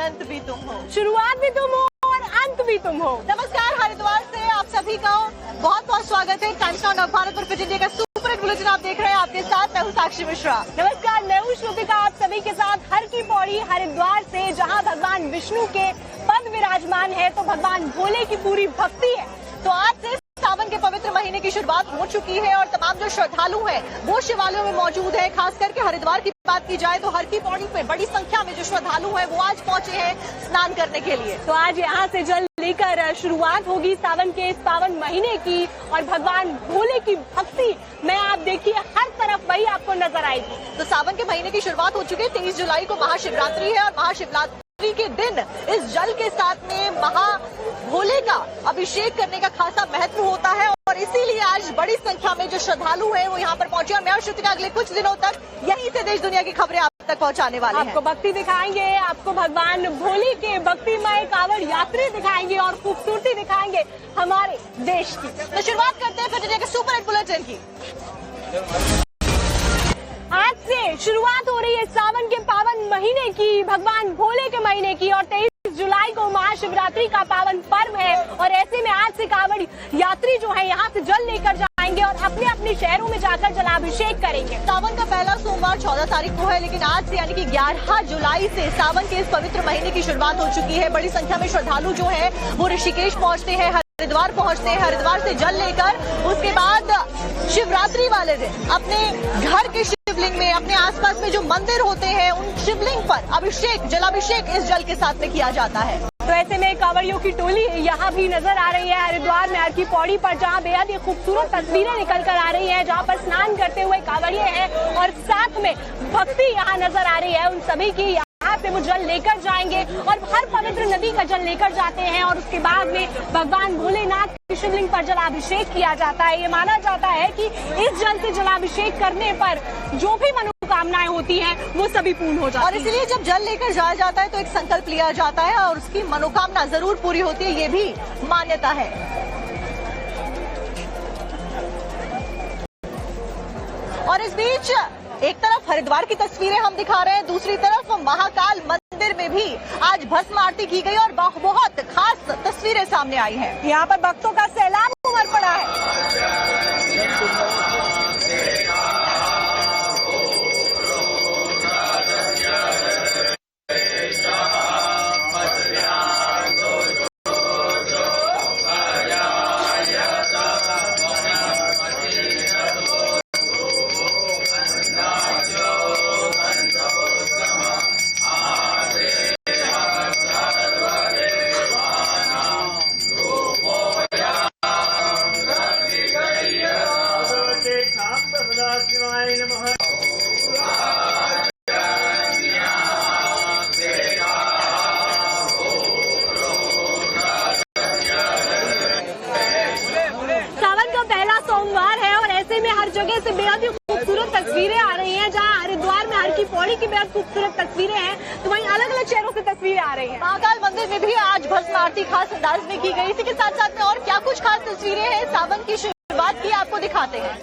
अनंत भी तुम हो, शुरुआत भी तुम हो और अंत भी तुम हो। नमस्कार, हरिद्वार से आप सभी का बहुत बहुत स्वागत है। टाइम्स नाउ नवभारत और फिट इंडिया का सुपर हिट बुलेटिन आप देख रहे हैं। आपके साथ मैं हूँ साक्षी मिश्रा। नमस्कार, मैं हूँ श्रुतिका, आप सभी के साथ हर की पौड़ी हरिद्वार से, जहाँ भगवान विष्णु के पद विराजमान है तो भगवान भोले की पूरी भक्ति है। तो आज से सावन के पवित्र महीने की शुरुआत हो चुकी है और तमाम जो श्रद्धालु हैं वो शिवालयों में मौजूद है। खास करके हरिद्वार की बात की जाए तो हर की पौड़ी पे बड़ी संख्या में जो श्रद्धालु हैं वो आज पहुंचे हैं स्नान करने के लिए। तो आज यहाँ से जल लेकर शुरुआत होगी सावन के इस पावन महीने की और भगवान भोले की भक्ति में आप देखिए हर तरफ वही आपको नजर आएगी। तो सावन के महीने की शुरुआत हो चुकी है। 23 जुलाई को महाशिवरात्रि है और महाशिवरात्रि के दिन इस जल के साथ में महा भोले का अभिषेक करने का खासा महत्व होता है और इसीलिए आज बड़ी संख्या में जो श्रद्धालु हैं वो यहाँ पर पहुंचे और मैं और श्रुतिका अगले कुछ दिनों तक यहीं से देश दुनिया की खबरें आप तक पहुंचाने वाले हैं। आपको भक्ति दिखाएंगे, आपको भगवान भोले के भक्तिमय कांवड़ यात्री दिखाएंगे और खूबसूरती दिखाएंगे हमारे देश की। तो शुरुआत करते हैं फिट इंडिया के सुपर हिट बुलेटिन की। आज से शुरुआत हो रही है सावन के पावन महीने की, भगवान भोले के महीने की, और 23 जुलाई को महाशिवरात्रि का पावन पर्व है और ऐसे में आज से कांवड़ यात्री जो है यहाँ से जल लेकर जाएंगे और अपने अपने शहरों में जाकर जलाभिषेक करेंगे। सावन का पहला सोमवार 14 तारीख को है, लेकिन आज से यानी कि 11 जुलाई से सावन के इस पवित्र महीने की शुरुआत हो चुकी है। बड़ी संख्या में श्रद्धालु जो है वो ऋषिकेश पहुँचते हैं, हरिद्वार पहुंचते हैं, हरिद्वार से जल लेकर उसके बाद शिवरात्रि वाले दिन अपने घर के शिवलिंग में, अपने आसपास में जो मंदिर होते हैं उन शिवलिंग पर अभिषेक, जलाभिषेक इस जल के साथ में किया जाता है। तो ऐसे में कांवड़ियों की टोली यहाँ भी नजर आ रही है हरिद्वार में हर की पौड़ी पर, जहाँ बेहद ही खूबसूरत तस्वीरें निकल कर आ रही हैं, जहाँ पर स्नान करते हुए कांवड़िए हैं और साथ में भक्ति यहाँ नजर आ रही है उन सभी की। यहाँ पे वो जल लेकर जाएंगे और हर पवित्र नदी का जल लेकर जाते हैं और उसके बाद में भगवान भोलेनाथ के शिवलिंग पर जलाभिषेक किया जाता है। ये माना जाता है कि इस जल से जलाभिषेक करने पर जो भी मनोकामनाएं होती हैं वो सभी पूर्ण हो जाती हैं। और इसलिए जब जल लेकर जाया जाता है तो एक संकल्प लिया जाता है और उसकी मनोकामना जरूर पूरी होती है, ये भी मान्यता है। और इस बीच एक तरफ हरिद्वार की तस्वीरें हम दिखा रहे हैं, दूसरी तरफ महाकाल मंदिर में भी आज भस्म आरती की गई और बहुत खास तस्वीरें सामने आई हैं। यहाँ पर भक्तों का सैलाब उमड़ पड़ा है। जगह से बेहद ही खूबसूरत तस्वीरें आ रही हैं। जहां हरिद्वार में हर की पौड़ी की बेहद खूबसूरत तस्वीरें हैं तो वहीं अलग अलग शहरों से तस्वीरें आ रही हैं। महाकाल मंदिर में भी आज भस्म आरती खास अंदाज में की गई। इसी के साथ साथ में और क्या कुछ खास तस्वीरें हैं सावन की शुरुआत की आपको दिखाते हैं।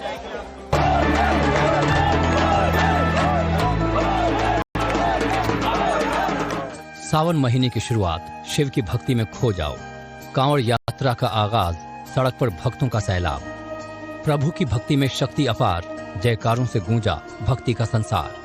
सावन महीने की शुरुआत शिव की भक्ति में खो जाओ। कांवड़ यात्रा का आगाज, सड़क पर भक्तों का सैलाब। प्रभु की भक्ति में शक्ति अपार, जयकारों से गूंजा भक्ति का संसार।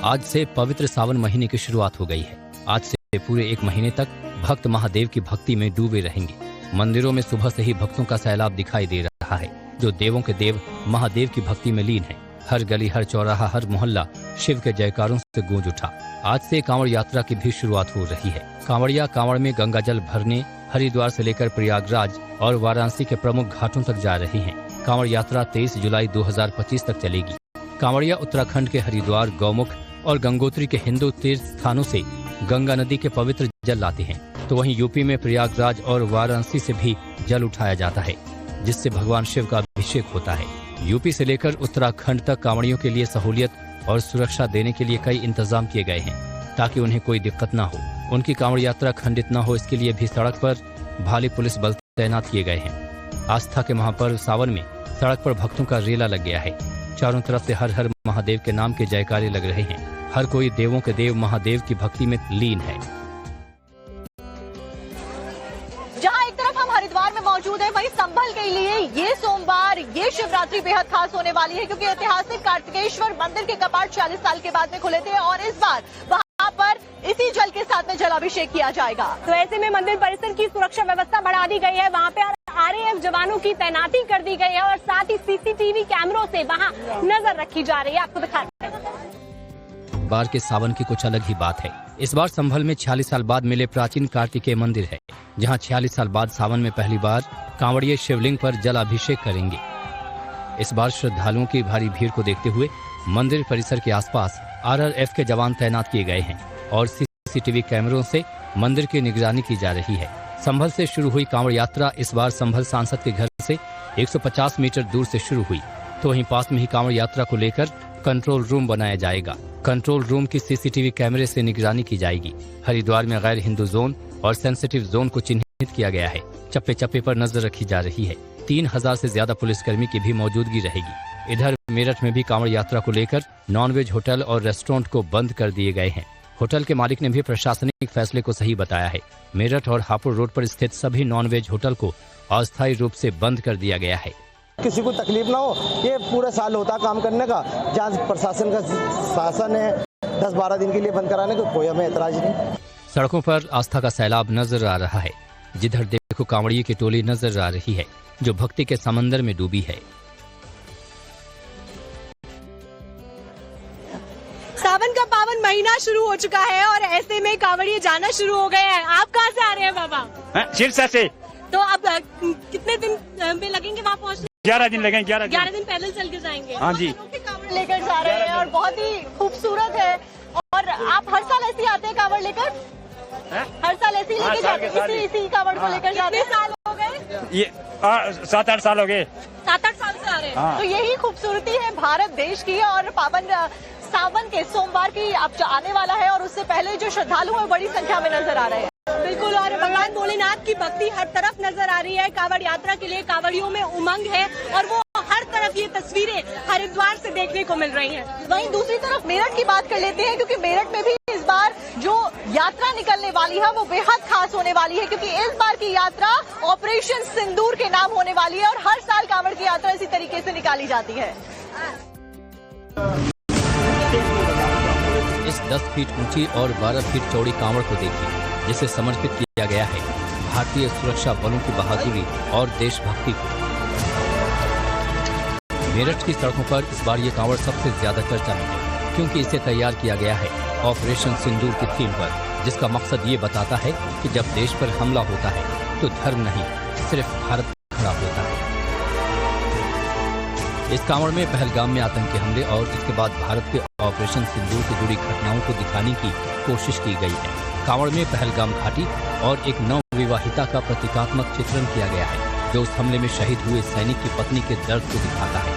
आज से पवित्र सावन महीने की शुरुआत हो गई है। आज से पूरे एक महीने तक भक्त महादेव की भक्ति में डूबे रहेंगे। मंदिरों में सुबह से ही भक्तों का सैलाब दिखाई दे रहा है, जो देवों के देव महादेव की भक्ति में लीन है। हर गली, हर चौराहा, हर मोहल्ला शिव के जयकारों से गूंज उठा। आज से कांवड़ यात्रा की भी शुरुआत हो रही है। कांवड़िया कांवड़ में गंगा जल भरने हरिद्वार से लेकर प्रयागराज और वाराणसी के प्रमुख घाटों तक जा रही हैं। कांवड़ यात्रा 23 जुलाई 2025 तक चलेगी। कांवड़िया उत्तराखंड के हरिद्वार, गौमुख और गंगोत्री के हिंदू तीर्थ स्थानों से गंगा नदी के पवित्र जल लाते हैं, तो वहीं यूपी में प्रयागराज और वाराणसी से भी जल उठाया जाता है, जिससे भगवान शिव का अभिषेक होता है। यूपी से लेकर उत्तराखंड तक कांवड़ियों के लिए सहूलियत और सुरक्षा देने के लिए कई इंतजाम किए गए हैं, ताकि उन्हें कोई दिक्कत न हो, उनकी कांवड़ यात्रा खंडित न हो। इसके लिए भी सड़क पर भारी पुलिस बल तैनात किए गए हैं। आस्था के महापर्व सावन में सड़क पर भक्तों का रेला लग गया है। चारों तरफ से हर हर महादेव के नाम के जयकारे लग रहे हैं। हर कोई देवों के देव महादेव की भक्ति में लीन है। जहां एक तरफ हम हरिद्वार में मौजूद हैं, वहीं संभल के लिए ये सोमवार, ये शिवरात्रि बेहद खास होने वाली है, क्योंकि ऐतिहासिक कार्तिकेश्वर मंदिर के कपाट 40 साल के बाद में खुले थे और इस बार वहां पर इसी जल के साथ में जलाभिषेक किया जाएगा। तो ऐसे में मंदिर परिसर की सुरक्षा व्यवस्था बढ़ा दी गई है, वहाँ पे RAF जवानों की तैनाती कर दी गई है और साथ ही CCTV कैमरों से वहाँ नजर रखी जा रही है। आपको दिखाते हैं। बार के सावन की कुछ अलग ही बात है। इस बार संभल में 46 साल बाद मिले प्राचीन कार्तिकेय मंदिर है, जहां 46 साल बाद सावन में पहली बार कांवड़िए शिवलिंग पर जलाभिषेक करेंगे। इस बार श्रद्धालुओं की भारी भीड़ को देखते हुए मंदिर परिसर के आसपास RRF के जवान तैनात किए गए हैं और CCTV कैमरों से मंदिर की निगरानी की जा रही है। संभल से शुरू हुई कांवड़ यात्रा इस बार संभल सांसद के घर से 150 मीटर दूर से शुरू हुई, तो वहीं पास में ही कांवड़ यात्रा को लेकर कंट्रोल रूम बनाया जाएगा। कंट्रोल रूम की CCTV कैमरे से निगरानी की जाएगी। हरिद्वार में गैर हिंदू जोन और सेंसिटिव जोन को चिन्हित किया गया है। चप्पे चप्पे पर नजर रखी जा रही है। 3000 से ज्यादा पुलिसकर्मी की भी मौजूदगी रहेगी। इधर मेरठ में भी कांवड़ यात्रा को लेकर नॉनवेज होटल और रेस्टोरेंट को बंद कर दिए गए हैं। होटल के मालिक ने भी प्रशासनिक फैसले को सही बताया है। मेरठ और हापुड़ रोड पर स्थित सभी नॉनवेज होटल को अस्थायी रूप से बंद कर दिया गया है। किसी को तकलीफ ना हो, ये पूरा साल होता काम करने का, जहाँ प्रशासन का शासन है 10-12 दिन के लिए बंद कराने को कोई हमें एतराज नहीं। सड़कों पर आस्था का सैलाब नजर आ रहा है। जिधर देखो कांवड़िए की टोली नजर आ रही है, जो भक्ति के समंदर में डूबी है। सावन का पावन महीना शुरू हो चुका है और ऐसे में कांवड़िए जाना शुरू हो गए हैं। आप कहाँ से आ रहे हैं बाबा? सिरसा से। तो अब कितने दिन में लगेंगे वहाँ पहुँचने? 11 दिन लगेंगे। 11 दिन पैदल चल के जाएंगे। हाँ जी। कांवड़ लेकर जा रहे हैं और बहुत ही खूबसूरत है। और आप हर साल ऐसे आते हैं कांवड़ लेकर? हर साल ऐसे लेके जाते हैं? इसी कांवड़ को लेकर जाते हैं? साल हो गए? ये 7-8 साल हो गए। 7-8 साल से आ रहे हैं। तो यही खूबसूरती है भारत देश की और पावन सावन के सोमवार की अब आने वाला है और उससे पहले जो श्रद्धालु हैं बड़ी संख्या में नजर आ रहे हैं। बिल्कुल, और भगवान भोलेनाथ की भक्ति हर तरफ नजर आ रही है। कांवड़ यात्रा के लिए कांवड़ियों में उमंग है और वो हर तरफ ये तस्वीरें हरिद्वार से देखने को मिल रही हैं। वहीं दूसरी तरफ मेरठ की बात कर लेते हैं, क्योंकि मेरठ में भी इस बार जो यात्रा निकलने वाली है वो बेहद खास होने वाली है, क्योंकि इस बार की यात्रा ऑपरेशन सिंदूर के नाम होने वाली है और हर साल कांवड़ की यात्रा इसी तरीके से निकाली जाती है। इस 10 फीट ऊंची और 12 फीट चौड़ी कांवड़ को देखिए, जिसे समर्पित किया गया है भारतीय सुरक्षा बलों की बहादुरी और देशभक्ति को। मेरठ की सड़कों पर इस बार ये कांवड़ सबसे ज्यादा चर्चा में है, क्योंकि इसे तैयार किया गया है ऑपरेशन सिंदूर की थीम पर, जिसका मकसद ये बताता है कि जब देश पर हमला होता है तो धर्म नहीं, सिर्फ भारत खड़ा होता है। इस कांवड़ में पहलगाम में आतंकी हमले और इसके बाद भारत के ऑपरेशन सिंदूर से जुड़ी घटनाओं को दिखाने की कोशिश की गई है। कांवड़ में पहलगाम घाटी और एक नवविवाहिता का प्रतीकात्मक चित्रण किया गया है, जो उस हमले में शहीद हुए सैनिक की पत्नी के दर्द को दिखाता है।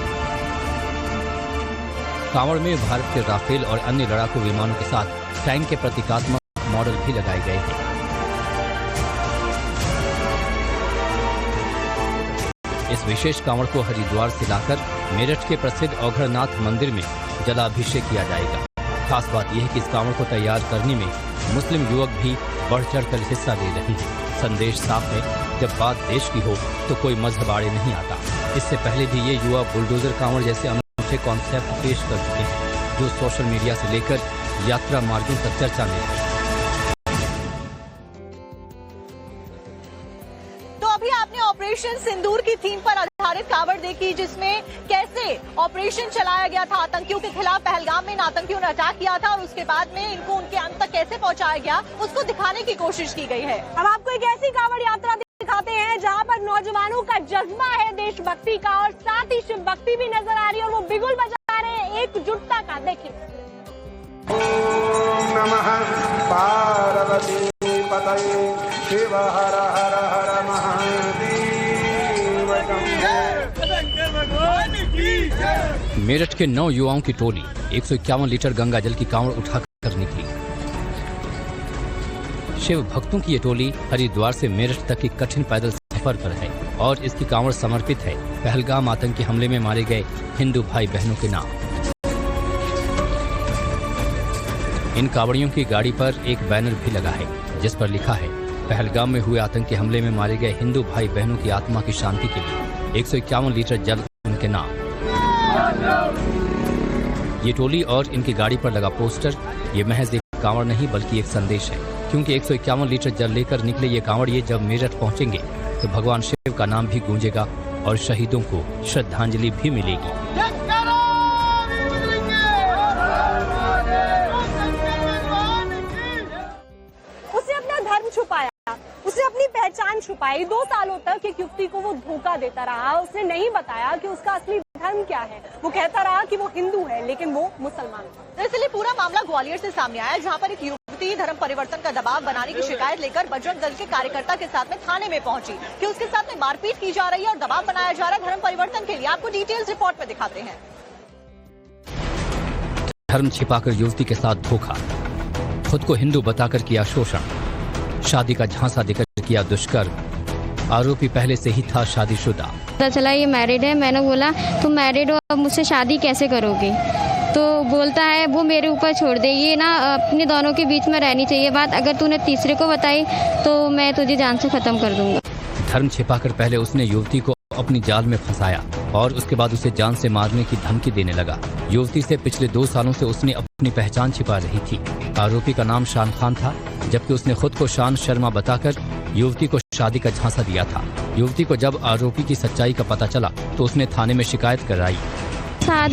कांवड़ में भारत के राफेल और अन्य लड़ाकू विमानों के साथ टैंक के प्रतीकात्मक मॉडल भी लगाए गए हैं। इस विशेष कांवड़ को हरिद्वार से लाकर मेरठ के प्रसिद्ध औघड़नाथ मंदिर में जलाभिषेक किया जाएगा। खास बात यह है कि इस कांवड़ को तैयार करने में मुस्लिम युवक भी बढ़ चढ़कर हिस्सा ले रहे हैं। संदेश साफ है, जब बात देश की हो तो कोई मजहब आड़े नहीं आता। इससे पहले भी ये युवा बुलडोजर कांवड़ जैसे अनूठे कॉन्सेप्ट पेश कर चुके हैं, जो सोशल मीडिया से लेकर यात्रा मार्गों तक चर्चा में है। तो अभी आपने ऑपरेशन सिंदूर की थीम पर आधारित कांवड़ देखी, जिसमें कैसे ऑपरेशन चलाया गया था आतंकियों के खिलाफ। पहलगाम में इन आतंकियों ने अटैक किया था और उसके बाद में इनको उनके अंत तक कैसे पहुंचाया गया, उसको दिखाने की कोशिश की गई है। अब आपको एक ऐसी कांवड़ यात्रा दिखाते हैं जहां पर नौजवानों का जज्बा है देशभक्ति का और साथ ही शिव भक्ति भी नजर आ रही है और वो बिगुल बजा रहे हैं एकजुटता का। देखिए। ओम नमः पार्वती पतये शिव हर हर हर महादेव। मेरठ के 9 युवाओं की टोली 151 लीटर गंगा जल की कांवड़ उठाकर निकली। शिव भक्तों की ये टोली हरिद्वार से मेरठ तक की कठिन पैदल सफर पर है और इसकी कांवड़ समर्पित है पहलगाम आतंकी हमले में मारे गए हिंदू भाई बहनों के नाम। इन कांवड़ियों की गाड़ी पर एक बैनर भी लगा है जिस पर लिखा है, पहलगाम में हुए आतंकी हमले में मारे गए हिंदू भाई बहनों की आत्मा की शांति के लिए 151 लीटर जल उनके नाम। ये टोली और इनकी गाड़ी पर लगा पोस्टर ये महज एक कांवड़ नहीं बल्कि एक संदेश है, क्योंकि 151 लीटर जल लेकर निकले ये कांवड़िए जब मेरठ पहुंचेंगे तो भगवान शिव का नाम भी गूंजेगा और शहीदों को श्रद्धांजलि भी मिलेगी। उसने अपना धर्म छुपाया, उसने अपनी पहचान छुपाई। 2 सालों तक एक युवती को वो धोखा देता रहा। उसने नहीं बताया कि उसका असली धर्म क्या है। वो कहता रहा कि वो हिंदू है लेकिन वो मुसलमान है। तो इसलिए पूरा मामला ग्वालियर से सामने आया, जहां पर एक युवती धर्म परिवर्तन का दबाव बनाने की शिकायत लेकर बजरंग दल के कार्यकर्ता के साथ में थाने में पहुंची कि उसके साथ में मारपीट की जा रही है और दबाव बनाया जा रहा है धर्म परिवर्तन के लिए। आपको डिटेल्स रिपोर्ट में दिखाते हैं। धर्म छिपाकर युवती के साथ धोखा, खुद को हिंदू बताकर किया शोषण, शादी का झांसा देकर किया दुष्कर्म। आरोपी पहले से ही था शादीशुदा। पता चला ये मैरिड है। मैंने बोला तुम मैरिड हो, अब मुझसे शादी कैसे करोगे? तो बोलता है वो मेरे ऊपर छोड़ दे, ये ना अपने दोनों के बीच में रहनी चाहिए बात। अगर तूने तीसरे को बताई तो मैं तुझे जान से खत्म कर दूंगा। धर्म छिपाकर पहले उसने युवती को अपनी जाल में फंसाया और उसके बाद उसे जान से मारने की धमकी देने लगा। युवती से पिछले 2 सालों से उसने अपनी पहचान छिपा रही थी। आरोपी का नाम शान खान था, जबकि उसने खुद को शान शर्मा बताकर युवती को शादी का झांसा दिया था। युवती को जब आरोपी की सच्चाई का पता चला तो उसने थाने में शिकायत कराई।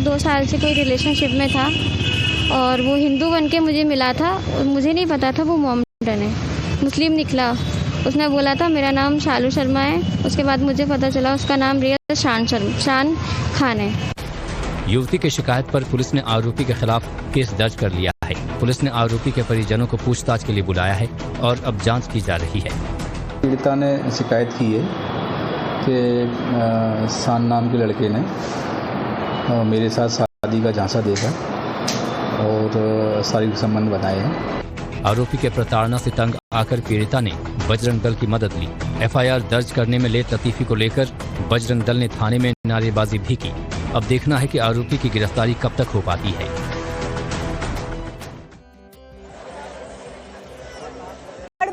2 साल से कोई रिलेशनशिप में था और वो हिंदू बन के मुझे मिला था और मुझे नहीं पता था वो मोहम्मदन है, मुस्लिम निकला। उसने बोला था मेरा नाम शालू शर्मा है, उसके बाद मुझे पता चला उसका नाम रियल शान खान है। युवती की शिकायत पर पुलिस ने आरोपी के खिलाफ केस दर्ज कर लिया है। पुलिस ने आरोपी के परिजनों को पूछताछ के लिए बुलाया है और अब जांच की जा रही है। पीड़िता ने शिकायत की है कि शान नाम के लड़के ने मेरे साथ शादी का झांसा देकर और शारीरिक संबंध बनाए हैं। आरोपी के प्रताड़ना से तंग आकर पीड़िता ने बजरंग दल की मदद ली। एफआईआर दर्ज करने में लेट लतीफी को लेकर बजरंग दल ने थाने में नारेबाजी भी की। अब देखना है कि आरोपी की गिरफ्तारी कब तक हो पाती है।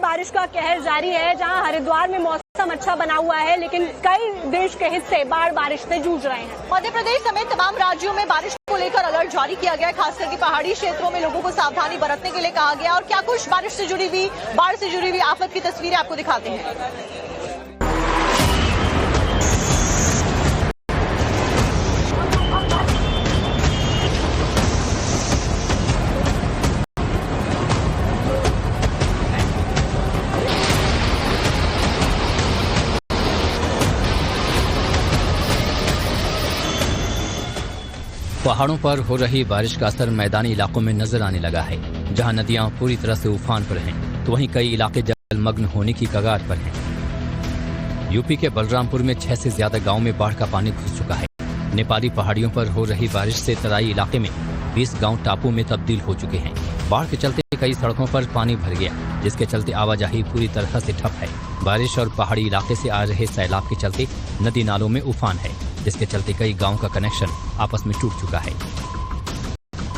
बारिश का कहर जारी है, जहां हरिद्वार में मौसम अच्छा बना हुआ है लेकिन कई देश के हिस्से बाढ़ बारिश से जूझ रहे हैं। मध्य प्रदेश समेत तमाम राज्यों में बारिश को लेकर अलर्ट जारी किया गया है। खासकर कि पहाड़ी क्षेत्रों में लोगों को सावधानी बरतने के लिए कहा गया। और क्या कुछ बारिश से जुड़ी हुई, बाढ़ से जुड़ी हुई आफत की तस्वीरें आपको दिखाते हैं। पहाड़ों पर हो रही बारिश का असर मैदानी इलाकों में नजर आने लगा है। जहां नदियां पूरी तरह से उफान पर हैं, तो वहीं कई इलाके जलमग्न होने की कगार पर हैं। यूपी के बलरामपुर में 6 से ज्यादा गांव में बाढ़ का पानी घुस चुका है। नेपाली पहाड़ियों पर हो रही बारिश से तराई इलाके में 20 गांव टापू में तब्दील हो चुके हैं। बाढ़ के चलते कई सड़कों पर पानी भर गया, जिसके चलते आवाजाही पूरी तरह से ठप है। बारिश और पहाड़ी इलाके से आ रहे सैलाब के चलते नदी नालों में उफान है, जिसके चलते कई गांव का कनेक्शन आपस में टूट चुका है।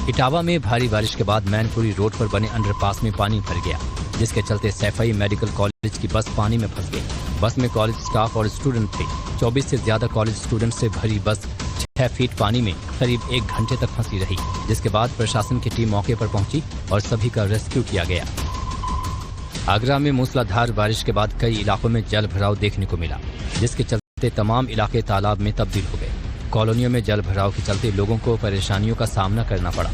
इटावा में भारी बारिश के बाद मैनपुरी रोड पर बने अंडरपास में पानी भर गया, जिसके चलते सैफई मेडिकल कॉलेज की बस पानी में फंस गई। बस में कॉलेज स्टाफ और स्टूडेंट थे। 24 से ज्यादा कॉलेज स्टूडेंट से भरी बस 6 फीट पानी में करीब 1 घंटे तक फंसी रही, जिसके बाद प्रशासन की टीम मौके पर पहुंची और सभी का रेस्क्यू किया गया। आगरा में मूसलाधार बारिश के बाद कई इलाकों में जल भराव देखने को मिला, जिसके चलते तमाम इलाके तालाब में तब्दील हो गए। कॉलोनियों में जल भराव के चलते लोगों को परेशानियों का सामना करना पड़ा।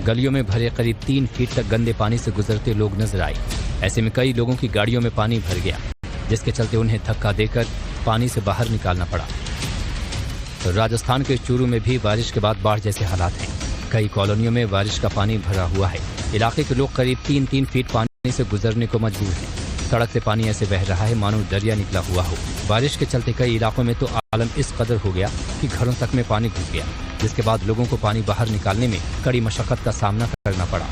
गलियों में भरे करीब 3 फीट तक गंदे पानी से गुजरते लोग नजर आए। ऐसे में कई लोगों की गाड़ियों में पानी भर गया, जिसके चलते उन्हें धक्का देकर पानी से बाहर निकालना पड़ा। तो राजस्थान के चूरू में भी बारिश के बाद बाढ़ जैसे हालात हैं। कई कॉलोनियों में बारिश का पानी भरा हुआ है। इलाके के लोग करीब 3-3 फीट पानी से गुजरने को मजबूर हैं। सड़क से पानी ऐसे बह रहा है मानो दरिया निकला हुआ हो। बारिश के चलते कई इलाकों में तो आलम इस कदर हो गया कि घरों तक में पानी घुस गया, जिसके बाद लोगों को पानी बाहर निकालने में कड़ी मशक्कत का सामना करना पड़ा।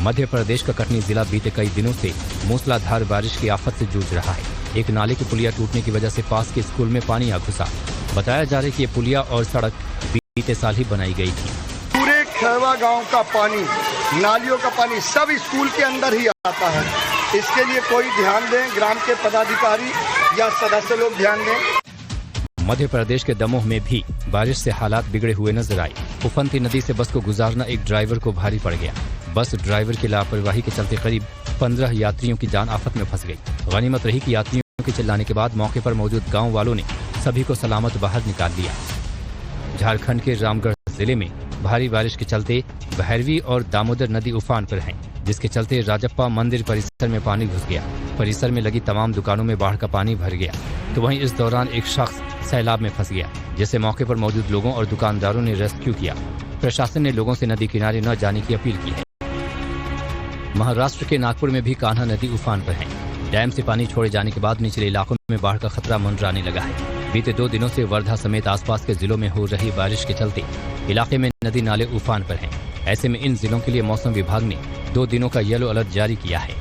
मध्य प्रदेश का कटनी जिला बीते कई दिनों से मूसलाधार बारिश की आफत से जूझ रहा है। एक नाले की पुलिया टूटने की वजह से पास के स्कूल में पानी आ घुसा। बताया जा रहा है कि ये पुलिया और सड़क बीते साल ही बनाई गई थी। पूरे खैरवा गांव का पानी, नालियों का पानी सब स्कूल के अंदर ही आता है। इसके लिए कोई ध्यान दें, ग्राम के पदाधिकारी या सदस्य लोग ध्यान दें। मध्य प्रदेश के दमोह में भी बारिश से हालात बिगड़े हुए नजर आए। उफनती नदी से बस को गुजारना एक ड्राइवर को भारी पड़ गया। बस ड्राइवर की लापरवाही के चलते करीब 15 यात्रियों की जान आफत में फंस गई। गनीमत रही कि यात्रियों के चिल्लाने के बाद मौके पर मौजूद गांव वालों ने सभी को सलामत बाहर निकाल लिया। झारखंड के रामगढ़ जिले में भारी बारिश के चलते भैरवी और दामोदर नदी उफान पर हैं, जिसके चलते राजप्पा मंदिर परिसर में पानी घुस गया। परिसर में लगी तमाम दुकानों में बाढ़ का पानी भर गया। तो वहीं इस दौरान एक शख्स सैलाब में फंस गया, जिसे मौके पर मौजूद लोगों और दुकानदारों ने रेस्क्यू किया। प्रशासन ने लोगों से नदी किनारे न जाने की अपील की है। महाराष्ट्र के नागपुर में भी कान्हा नदी उफान पर है। डैम से पानी छोड़े जाने के बाद निचले इलाकों में बाढ़ का खतरा मंडराने लगा है। बीते 2 दिनों से वर्धा समेत आसपास के जिलों में हो रही बारिश के चलते इलाके में नदी नाले उफान पर हैं। ऐसे में इन जिलों के लिए मौसम विभाग ने 2 दिनों का येलो अलर्ट जारी किया है।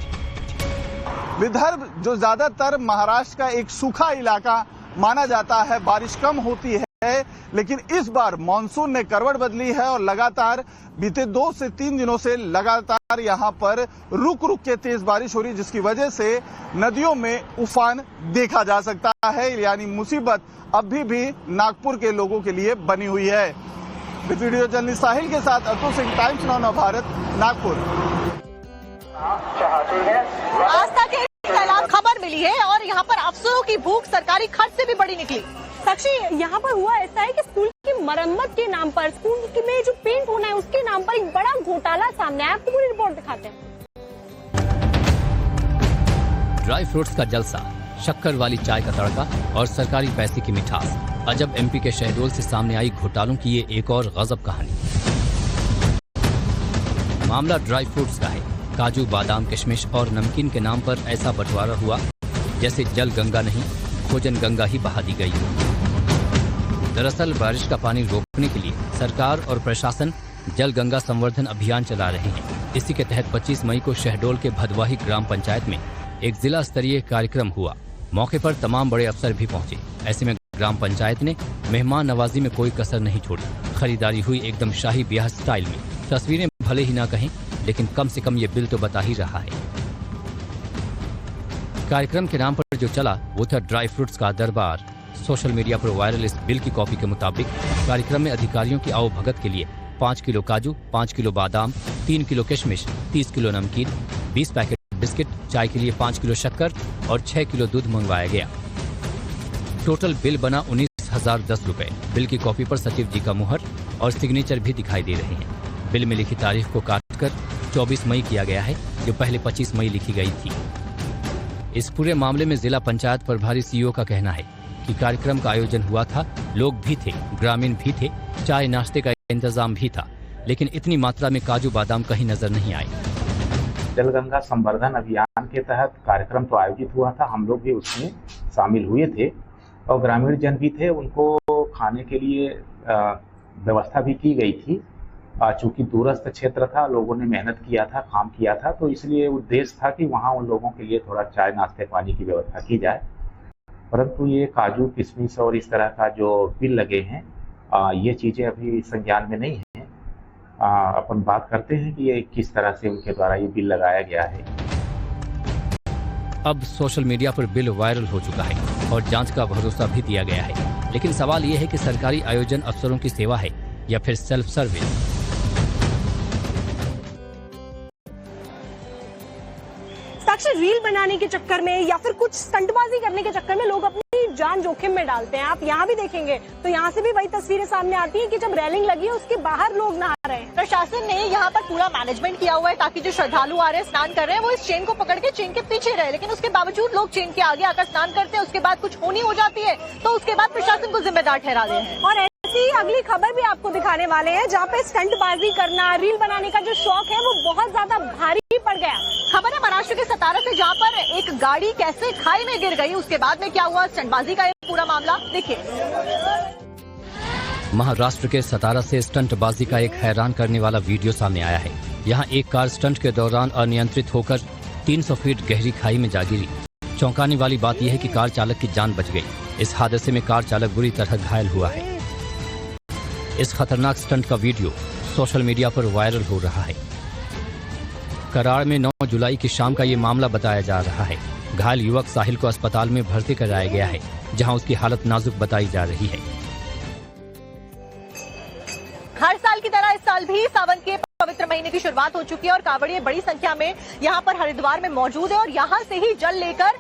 विदर्भ जो ज्यादातर महाराष्ट्र का एक सूखा इलाका माना जाता है, बारिश कम होती है, लेकिन इस बार मानसून ने करवट बदली है और लगातार बीते 2 से 3 दिनों से लगातार यहां पर रुक रुक के तेज बारिश हो रही है, जिसकी वजह से नदियों में उफान देखा जा सकता है। यानी मुसीबत अभी भी नागपुर के लोगों के लिए बनी हुई है। वीडियो जर्नलिस्ट साहिल के साथ अतुल सिंह, टाइम्स नाउ नवभारत, नागपुर। आस्था के सैलाब खबर मिली है और यहाँ पर अफसरों की भूख सरकारी खर्च से भी बड़ी निकली। साक्षी, यहाँ पर हुआ ऐसा है कि स्कूल की मरम्मत के नाम पर, स्कूल में जो पेंट होना है उसके नाम पर एक बड़ा घोटाला सामने आया। आपको पूरी रिपोर्ट दिखाते हैं। ड्राई फ्रूट्स का जलसा, शक्कर वाली चाय का तड़का और सरकारी पैसे की मिठास। अजब एमपी के शहडोल से सामने आई घोटालों की ये एक और गजब कहानी। मामला ड्राई फ्रूट्स का है। काजू, बादाम, किशमिश और नमकीन के नाम पर ऐसा बंटवारा हुआ जैसे जल गंगा नहीं, भोजन गंगा ही बहा दी गई। दरअसल बारिश का पानी रोकने के लिए सरकार और प्रशासन जल गंगा संवर्धन अभियान चला रहे हैं। इसी के तहत 25 मई को शहडोल के भदवाही ग्राम पंचायत में एक जिला स्तरीय कार्यक्रम हुआ। मौके पर तमाम बड़े अफसर भी पहुंचे। ऐसे में ग्राम पंचायत ने मेहमान नवाजी में कोई कसर नहीं छोड़ी। खरीदारी हुई एकदम शाही ब्याह स्टाइल में। तस्वीरें भले ही ना कहें, लेकिन कम से कम ये बिल तो बता ही रहा है। कार्यक्रम के नाम पर जो चला वो था ड्राई फ्रूट्स का दरबार। सोशल मीडिया पर वायरल इस बिल की कॉपी के मुताबिक कार्यक्रम में अधिकारियों की आवभगत के लिए 5 किलो काजू, 5 किलो बादाम, 3 किलो किशमिश, 30 किलो नमकीन, 20 पैकेट बिस्किट, चाय के लिए 5 किलो शक्कर और 6 किलो दूध मंगवाया गया। टोटल बिल बना 19,010 रुपए। बिल की कॉपी पर सचिव जी का मुहर और सिग्नेचर भी दिखाई दे रहे हैं। बिल में लिखी तारीख को काटकर 24 मई किया गया है, जो पहले 25 मई लिखी गई थी। इस पूरे मामले में जिला पंचायत प्रभारी सीईओ का कहना है कि कार्यक्रम का आयोजन हुआ था, लोग भी थे, ग्रामीण भी थे, चाय नाश्ते का इंतजाम भी था, लेकिन इतनी मात्रा में काजू बादाम कहीं नजर नहीं आए। जलगंगा संवर्धन अभियान के तहत कार्यक्रम तो आयोजित हुआ था, हम लोग भी उसमें शामिल हुए थे और ग्रामीण जन भी थे। उनको खाने के लिए व्यवस्था भी की गई थी। चूंकि दूरस्थ क्षेत्र था, लोगों ने मेहनत किया था, काम किया था, तो इसलिए उद्देश्य था कि वहाँ उन लोगों के लिए थोड़ा चाय नाश्ते पानी की व्यवस्था की जाए। परंतु ये काजू, किशमिश और इस तरह का जो बिल लगे हैं, ये चीज़ें अभी संज्ञान में नहीं हैं। अपन बात करते हैं कि ये किस तरह से उनके द्वारा ये बिल लगाया गया है। अब सोशल मीडिया पर बिल वायरल हो चुका है और जांच का भरोसा भी दिया गया है, लेकिन सवाल ये है कि सरकारी आयोजन अफसरों की सेवा है या फिर सेल्फ सर्विस। साक्षी, रील बनाने के चक्कर में या फिर कुछ स्टंटबाजी करने के चक्कर में लोग अपनी जान जोखिम में डालते हैं। आप यहाँ भी देखेंगे तो यहाँ से भी वही तस्वीरें सामने आती हैं कि जब रेलिंग लगी है उसके बाहर लोग नहा रहे हैं। प्रशासन ने यहाँ पर पूरा मैनेजमेंट किया हुआ है ताकि जो श्रद्धालु आ रहे हैं, स्नान कर रहे हैं, वो इस चेन को पकड़ के चेन के पीछे रहे, लेकिन उसके बावजूद लोग चेन के आगे आकर स्नान करते हैं। उसके बाद कुछ होनी हो जाती है तो उसके बाद प्रशासन को जिम्मेदार ठहरा रहे हैं। और ऐसी अगली खबर भी आपको दिखाने वाले हैं, जहाँ पे स्टंटबाजी करना, रील बनाने का जो शौक है वो बहुत ज्यादा भारी पड़ गया। खबर है महाराष्ट्र के सतारा से, जहाँ पर एक गाड़ी कैसे खाई में गिर गई, उसके बाद में क्या हुआ, स्टंटबाजी का पूरा मामला देखिए। महाराष्ट्र के सतारा से स्टंटबाजी का एक हैरान करने वाला वीडियो सामने आया है। यहाँ एक कार स्टंट के दौरान अनियंत्रित होकर 300 फीट गहरी खाई में जा गिरी। चौंकाने वाली बात यह है कि कार चालक की जान बच गई। इस हादसे में कार चालक बुरी तरह घायल हुआ है। इस खतरनाक स्टंट का वीडियो सोशल मीडिया पर वायरल हो रहा है। कराड़ में 9 जुलाई की शाम का ये मामला बताया जा रहा है। घायल युवक साहिल को अस्पताल में भर्ती कराया गया है, जहां उसकी हालत नाजुक बताई जा रही है। हर साल की तरह इस साल भी सावन के पवित्र महीने की शुरुआत हो चुकी है और कांवड़िए बड़ी संख्या में यहां पर हरिद्वार में मौजूद है और यहां से ही जल लेकर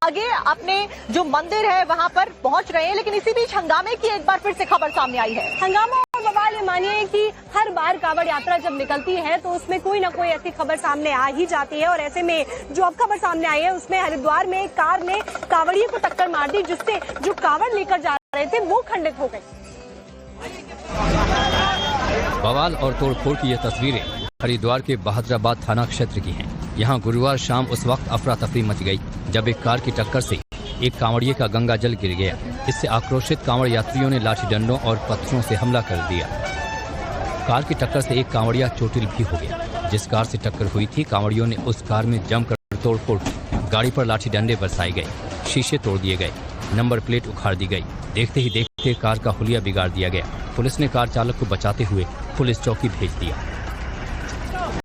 आगे अपने जो मंदिर है वहां पर पहुंच रहे हैं। लेकिन इसी बीच हंगामे की एक बार फिर से खबर सामने आई है। हंगामा और बवाल, ये मानिए कि हर बार कांवड़ यात्रा जब निकलती है तो उसमें कोई ना कोई ऐसी खबर सामने आ ही जाती है और ऐसे में जो अब खबर सामने आई है उसमें हरिद्वार में कार ने कांवड़िए को टक्कर मार दी, जिससे जो कांवड़ लेकर जा रहे थे वो खंडित हो गए। बवाल और तोड़फोड़ की ये तस्वीरें हरिद्वार के बहादुराबाद थाना क्षेत्र की हैं। यहाँ गुरुवार शाम उस वक्त अफरा तफरी मच गई जब एक कार की टक्कर से एक कांवड़िए का गंगा जल गिर गया। इससे आक्रोशित कांवड़ यात्रियों ने लाठी डंडों और पत्थरों से हमला कर दिया। कार की टक्कर से एक कांवड़िया चोटिल भी हो गया। जिस कार से टक्कर हुई थी, कांवड़ियों ने उस कार में जमकर तोड़फोड़ की। गाड़ी पर लाठी डंडे बरसाए गए, शीशे तोड़ दिए गए, नंबर प्लेट उखाड़ दी गई। देखते ही देखते कार का हुलिया बिगाड़ दिया गया। पुलिस ने कार चालक को बचाते हुए पुलिस चौकी भेज दिया।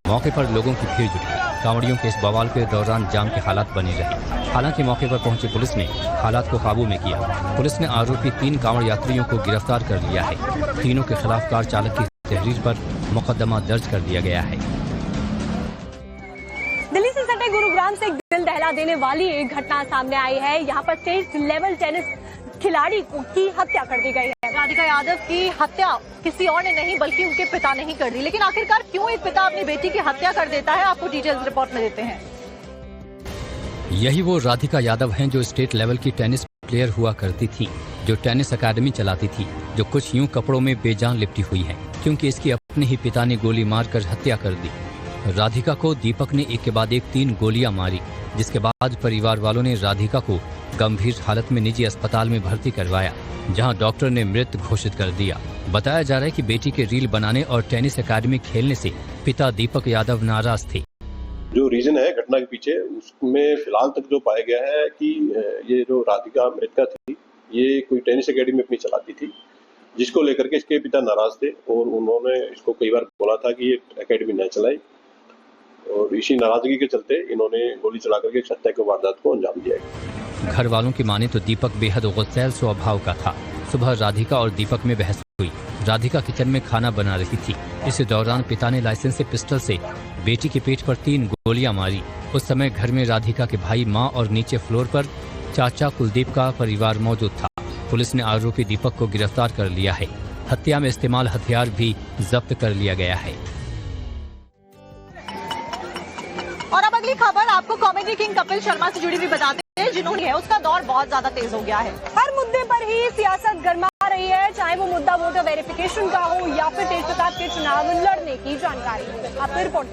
मौके पर लोगों की भीड़ जुटी। कांवड़ियों के इस बवाल के दौरान जाम के हालात बने रहे। हालांकि मौके पर पहुंची पुलिस ने हालात को काबू में किया। पुलिस ने आरोपी 3 कांवड़ यात्रियों को गिरफ्तार कर लिया है। तीनों के खिलाफ कार चालक की तहरीर पर मुकदमा दर्ज कर दिया गया है। दिल्ली से सटे गुरुग्राम से दिल दहला देने वाली एक घटना सामने आई है। यहाँ पर स्टेट लेवल टेनिस खिलाड़ी की हत्या कर दी गई है। राधिका यादव की हत्या किसी और ने नहीं बल्कि उनके पिता ने ही कर दी। लेकिन आखिरकार क्यों एक पिता अपनी बेटी की हत्या कर देता है, आपको डिटेल्स रिपोर्ट में देते हैं। यही वो राधिका यादव हैं जो स्टेट लेवल की टेनिस प्लेयर हुआ करती थी, जो टेनिस अकेडमी चलाती थी, जो कुछ यूं कपड़ों में बेजान लिपटी हुई है क्योंकि इसकी अपने ही पिता ने गोली मारकर हत्या कर दी। राधिका को दीपक ने एक के बाद एक 3 गोलियां मारी, जिसके बाद परिवार वालों ने राधिका को गंभीर हालत में निजी अस्पताल में भर्ती करवाया, जहां डॉक्टर ने मृत घोषित कर दिया। बताया जा रहा है कि बेटी के रील बनाने और टेनिस अकेडमी खेलने से पिता दीपक यादव नाराज थे। जो रीजन है घटना के पीछे, उसमें फिलहाल तक जो पाया गया है कि ये जो राधिका मृतका थी, ये कोई टेनिस अकेडमी अपनी चलाती थी, जिसको लेकर के इसके पिता नाराज थे और उन्होंने इसको कई बार बोला था कि ये अकेडमी न चलाए और इसी नाराजगी के चलते इन्होंने गोली चला करके हत्या की वारदात को अंजाम दिया। घर वालों की माने तो दीपक बेहद गुस्सैल स्वभाव का था। सुबह राधिका और दीपक में बहस हुई। राधिका किचन में खाना बना रही थी। इस दौरान पिता ने लाइसेंस से पिस्टल से बेटी के पेट पर 3 गोलियां मारी। उस समय घर में राधिका के भाई, मां और नीचे फ्लोर पर चाचा कुलदीप का परिवार मौजूद था। पुलिस ने आरोपी दीपक को गिरफ्तार कर लिया है। हत्या में इस्तेमाल हथियार भी जब्त कर लिया गया है। और अब अगली खबर आपको कॉमेडी किंग कपिल शर्मा से जुड़ी हुई बताते हैं, जिन्होंने है उसका दौर बहुत ज्यादा तेज हो गया है। हर मुद्दे पर ही सियासत गर्मा रही है, चाहे वो मुद्दा वोटर वेरिफिकेशन का हो या फिर तेज प्रताप के चुनाव लड़ने की जानकारी हो। आपको रिपोर्ट।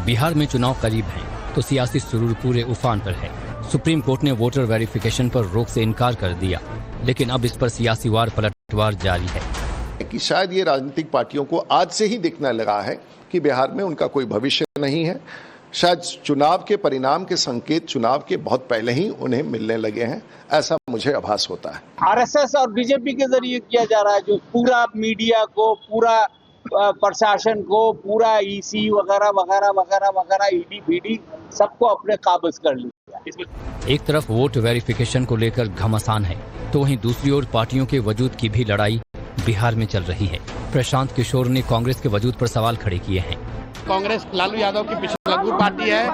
बिहार में चुनाव करीब हैं, तो सियासी सुरूर पूरे उफान पर है। सुप्रीम कोर्ट ने वोटर वेरिफिकेशन पर रोक से इनकार कर दिया, लेकिन अब इस पर सियासी वार पलटवार जारी है कि शायद ये राजनीतिक पार्टियों को आज से ही दिखने लगा है कि बिहार में उनका कोई भविष्य नहीं है। शायद चुनाव के परिणाम के संकेत चुनाव के बहुत पहले ही उन्हें मिलने लगे हैं, ऐसा मुझे आभास होता है। आरएसएस और बीजेपी के जरिए किया जा रहा है, जो पूरा मीडिया को, पूरा प्रशासन को, पूरा ईसी वगैरह वगैरह वगैरह वगैरह, ईडी बीडी सबको अपने काबूज कर लिया। एक तरफ वोट वेरिफिकेशन को लेकर घमासान है, तो वहीं दूसरी ओर पार्टियों के वजूद की भी लड़ाई बिहार में चल रही है। प्रशांत किशोर ने कांग्रेस के वजूद पर सवाल खड़े किए हैं। कांग्रेस लालू यादव की पिछलग्गू पार्टी है,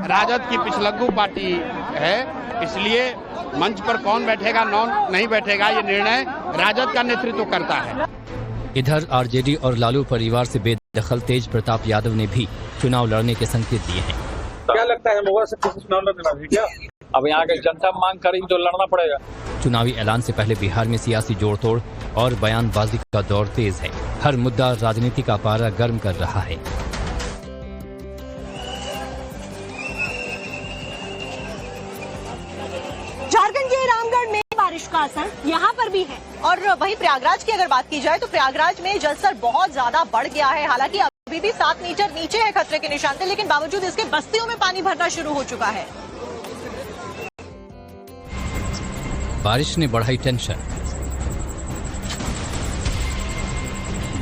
राजद की पिछलग्गू पार्टी है, इसलिए मंच पर कौन बैठेगा नहीं बैठेगा ये निर्णय राजद का नेतृत्व करता है। इधर आरजेडी और लालू परिवार से बेदखल तेज प्रताप यादव ने भी चुनाव लड़ने के संकेत दिए हैं। क्या लगता है लोगों से चुनाव लड़ना है क्या? अब यहाँ के जनता मांग करेगी तो लड़ना पड़ेगा। चुनावी ऐलान से पहले बिहार में सियासी जोड़तोड़ और बयानबाजी का दौर तेज है। हर मुद्दा राजनीति का पारा गर्म कर रहा है। झारखंड के रामगढ़ में बारिश का असर यहाँ पर भी है। और वहीं प्रयागराज की अगर बात की जाए तो प्रयागराज में जलस्तर बहुत ज्यादा बढ़ गया है। हालांकि अभी भी 7 मीटर नीचे है खतरे के निशान से, लेकिन बावजूद इसके बस्तियों में पानी भरना शुरू हो चुका है। बारिश ने बढ़ाई टेंशन।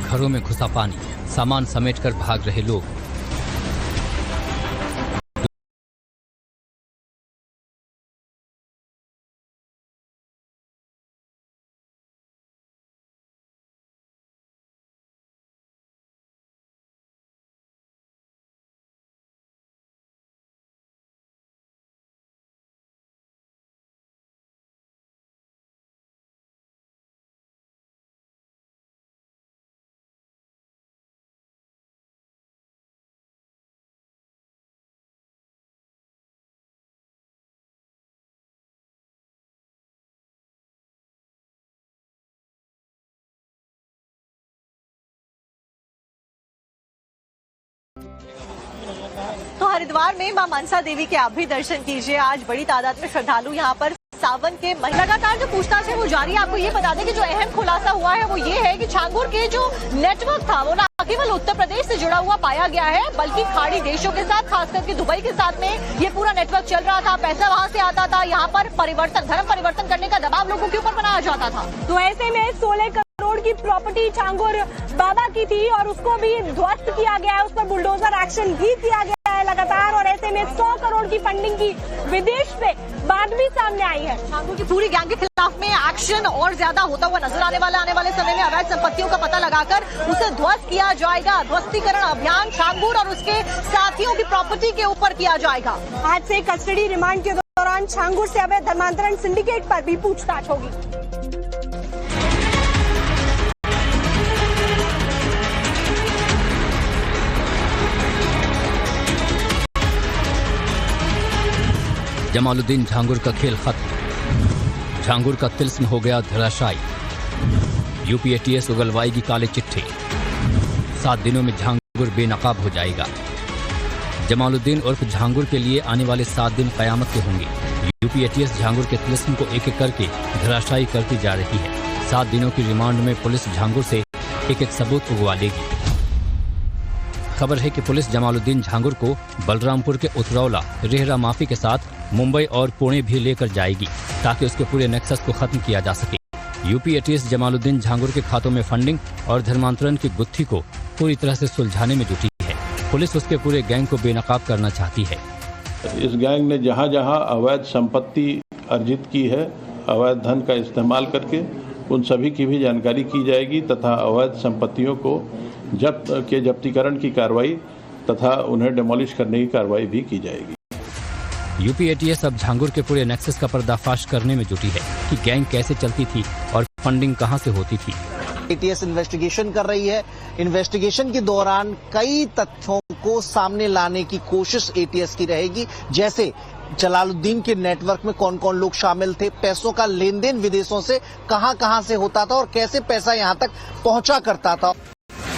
घरों में घुसा पानी, सामान समेटकर भाग रहे लोग। तो हरिद्वार में मां मनसा देवी के आप भी दर्शन कीजिए। आज बड़ी तादाद में श्रद्धालु यहाँ पर सावन के लगातार जो पूछताछ है वो जारी है। आपको ये बता दें कि जो अहम खुलासा हुआ है वो ये है कि छांगुर के जो नेटवर्क था वो न केवल उत्तर प्रदेश से जुड़ा हुआ पाया गया है, बल्कि खाड़ी देशों के साथ, खास करके दुबई के साथ में ये पूरा नेटवर्क चल रहा था। पैसा वहाँ से आता था, यहाँ पर धर्म परिवर्तन करने का दबाव लोगों के ऊपर बनाया जाता था। तो ऐसे में 16 करोड़ की प्रॉपर्टी छांगुर बाबा की थी और उसको भी ध्वस्त किया गया है, उस पर बुलडोजर एक्शन भी किया गया है लगातार। और ऐसे में 100 करोड़ की फंडिंग की विदेश से बात भी सामने आई है। छांगुर की पूरी गैंग के खिलाफ में एक्शन और ज्यादा होता हुआ नजर आने वाले समय में अवैध संपत्तियों का पता लगाकर उसे ध्वस्त किया जाएगा। ध्वस्तीकरण अभियान छांगुर और उसके साथियों की प्रॉपर्टी के ऊपर किया जाएगा। आज से कस्टडी रिमांड के दौरान छांगुर से अवैध धर्मांतरण सिंडिकेट पर भी पूछताछ होगी। जमालुद्दीन झांगुर का खेल खत्म। झांगुर का तिल्स्म हो गया धराशायी। यूपी एटीएस उगलवाएगी काले चिट्ठे। 7 दिनों में झांगुर बेनकाब हो जाएगा। जमालुद्दीन उर्फ झांगुर के लिए आने वाले 7 दिन कयामत के होंगे। यूपी एटीएस झांगुर के तिल्स्म को एक एक करके धराशायी करती जा रही है। 7 दिनों की रिमांड में पुलिस झांगुर से एक एक सबूत उगवा लेगी। खबर है कि पुलिस जमालुद्दीन झांगुर को बलरामपुर के उतरौला रेहरा माफी के साथ मुंबई और पुणे भी लेकर जाएगी, ताकि उसके पूरे नेक्सस को खत्म किया जा सके। यूपी एटीएस जमालुद्दीन झांगुर के खातों में फंडिंग और धर्मांतरण की गुत्थी को पूरी तरह से सुलझाने में जुटी है। पुलिस उसके पूरे गैंग को बेनकाब करना चाहती है। इस गैंग ने जहां जहां अवैध संपत्ति अर्जित की है, अवैध धन का इस्तेमाल करके, उन सभी की भी जानकारी की जाएगी तथा अवैध संपत्तियों को जब्तीकरण की कार्रवाई तथा उन्हें डिमोलिश करने की कार्रवाई भी की जाएगी। यूपी एटीएस अब झांगुर के पूरे नेक्सस का पर्दाफाश करने में जुटी है कि गैंग कैसे चलती थी और फंडिंग कहां से होती थी। एटीएस इन्वेस्टिगेशन कर रही है। इन्वेस्टिगेशन के दौरान कई तथ्यों को सामने लाने की कोशिश एटीएस की रहेगी, जैसे जलालुद्दीन के नेटवर्क में कौन कौन लोग शामिल थे, पैसों का लेन देन विदेशों से कहां से होता था और कैसे पैसा यहां तक पहुंचा करता था।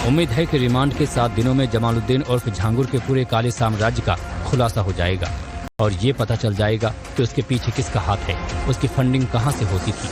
उम्मीद है कि रिमांड के 7 दिनों में जमालुद्दीन उर्फ झांगुर के पूरे काले साम्राज्य का खुलासा हो जाएगा और ये पता चल जाएगा कि उसके पीछे किसका हाथ है, उसकी फंडिंग कहां से होती थी।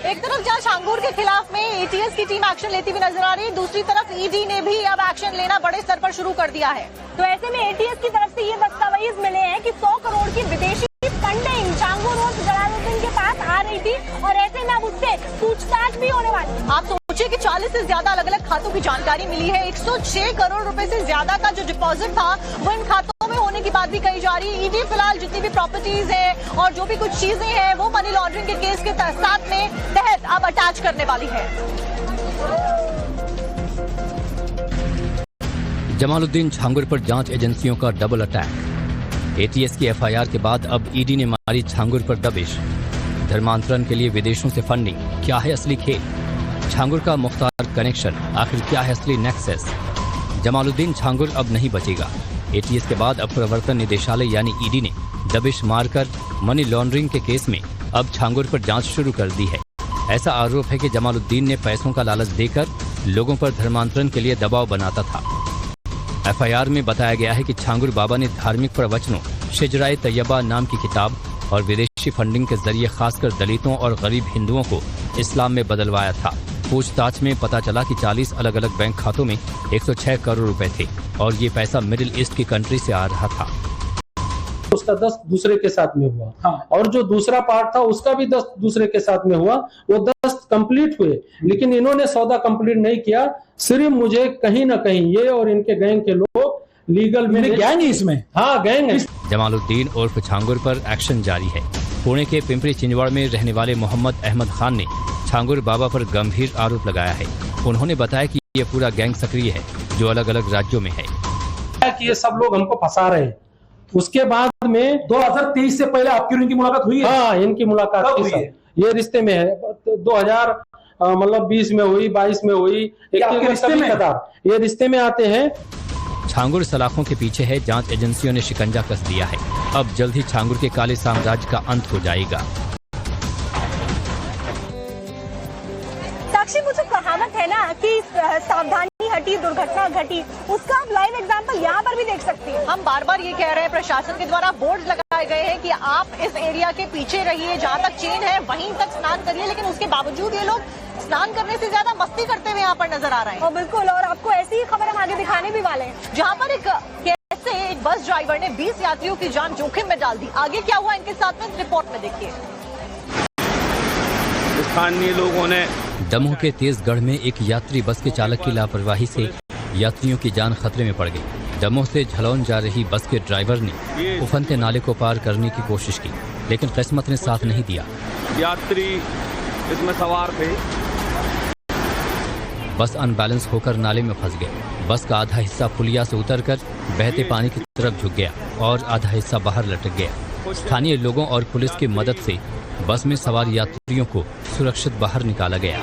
एक तरफ जहां छांगुर के खिलाफ में एटीएस की टीम एक्शन लेती हुई नजर आ रही है, दूसरी तरफ ईडी ने भी अब एक्शन लेना बड़े स्तर पर शुरू कर दिया है। तो ऐसे में एटीएस की तरफ से ये दस्तावेज मिले हैं कि 100 करोड़ की विदेशी फंडिंग छांगुर और जलालुद्दीन के पास आ रही थी और ऐसे में अब उससे पूछताछ भी होने वाली है। आप सोचिए कि 40 से ज्यादा अलग अलग खातों की जानकारी मिली है। 106 करोड़ रुपए से ज्यादा का जो डिपॉजिट था वो इन खातों में होने की बात भी कही जा रही है। ईडी फिलहाल जितनी भी प्रॉपर्टीज है और जो भी कुछ चीजें हैं वो मनी लॉन्ड्रिंग के केस के साथ में तहत अब अटैच करने वाली है। जमालुद्दीन झांगुर पर जांच एजेंसियों का डबल अटैक। एटीएस की एफआईआर के बाद अब ईडी ने मारी झांगुर पर दबिश। धर्मांतरण के लिए विदेशों से फंडिंग, क्या है असली खेल? झांगुर का मुख्तार कनेक्शन, आखिर क्या है असली नेक्सस? जमालुद्दीन झांगुर अब नहीं बचेगा। एटीएस के बाद अब प्रवर्तन निदेशालय यानी ईडी ने दबिश मारकर मनी लॉन्ड्रिंग के केस में अब झांगुर पर जांच शुरू कर दी है। ऐसा आरोप है कि जमालुद्दीन ने पैसों का लालच देकर लोगों पर धर्मांतरण के लिए दबाव बनाता था। एफआईआर में बताया गया है कि झांगुर बाबा ने धार्मिक प्रवचनों, शिजराए तैयबा नाम की किताब और विदेशी फंडिंग के जरिए खासकर दलितों और गरीब हिंदुओं को इस्लाम में बदलवाया था। पूछताछ में पता चला कि 40 अलग अलग बैंक खातों में 106 करोड़ रुपए थे और ये पैसा मिडिल ईस्ट की कंट्री से आ रहा था। उसका 10 दूसरे के साथ में हुआ। हाँ। और जो दूसरा पार्ट था उसका भी 10 दूसरे के साथ में हुआ। वो 10 कंप्लीट हुए, लेकिन इन्होंने सौदा कंप्लीट नहीं किया। सिर्फ मुझे कहीं ना कहीं ये और इनके गैंग के लोग लीगल में गैंग है इसमें। हाँ, गैंग है। जमालुद्दीन उर्फ छांगुर पर एक्शन जारी है। पुणे के पिंपरी चिंचवड़ में रहने वाले मोहम्मद अहमद खान ने छांगुर बाबा पर गंभीर आरोप लगाया है। उन्होंने बताया कि ये पूरा गैंग सक्रिय है जो अलग अलग राज्यों में है कि ये सब लोग हमको फंसा रहे हैं। उसके बाद में 2023 से पहले आपकी और इनकी मुलाकात हुई है? हाँ, इनकी मुलाकात हुई है। ये रिश्ते में है। 2020 में हुई, 22 में हुई, 21 में ये रिश्ते में आते हैं। छांगुर सलाखों के पीछे है। जांच एजेंसियों ने शिकंजा कस दिया है। अब जल्द ही छांगुर के काले साम्राज्य का अंत हो जाएगा। साक्षी, वो जो कहावत है ना कि सावधानी हटी दुर्घटना घटी, उसका आप लाइव एग्जांपल यहाँ पर भी देख सकते हैं। हम बार बार ये कह रहे हैं, प्रशासन के द्वारा बोर्ड लगाए गए हैं कि आप इस एरिया के पीछे रहिए, जहाँ तक चेन है वहीं तक स्नान करिए, लेकिन उसके बावजूद ये लोग स्नान करने से ज्यादा मस्ती करते हुए यहाँ पर नजर आ रहे हैं। और बिल्कुल, और आपको ऐसी ही खबर हम आगे दिखाने भी वाले हैं, जहाँ पर कैसे एक बस ड्राइवर ने 20 यात्रियों की जान जोखिम में डाल दी। आगे क्या हुआ इनके साथ में, रिपोर्ट में देखिए। स्थानीय लोगों ने दमोह के तेजगढ़ में एक यात्री बस के चालक की लापरवाही से यात्रियों की जान खतरे में पड़ गई। दमोह से झलौन जा रही बस के ड्राइवर ने उफनते नाले को पार करने की कोशिश की, लेकिन किस्मत ने साथ नहीं दिया। यात्री इसमें सवार थे। बस अनबैलेंस होकर नाले में फंस गई। बस का आधा हिस्सा पुलिया से उतरकर बहते पानी की तरफ झुक गया और आधा हिस्सा बाहर लटक गया। स्थानीय लोगों और पुलिस की मदद से बस में सवार यात्रियों को सुरक्षित बाहर निकाला गया।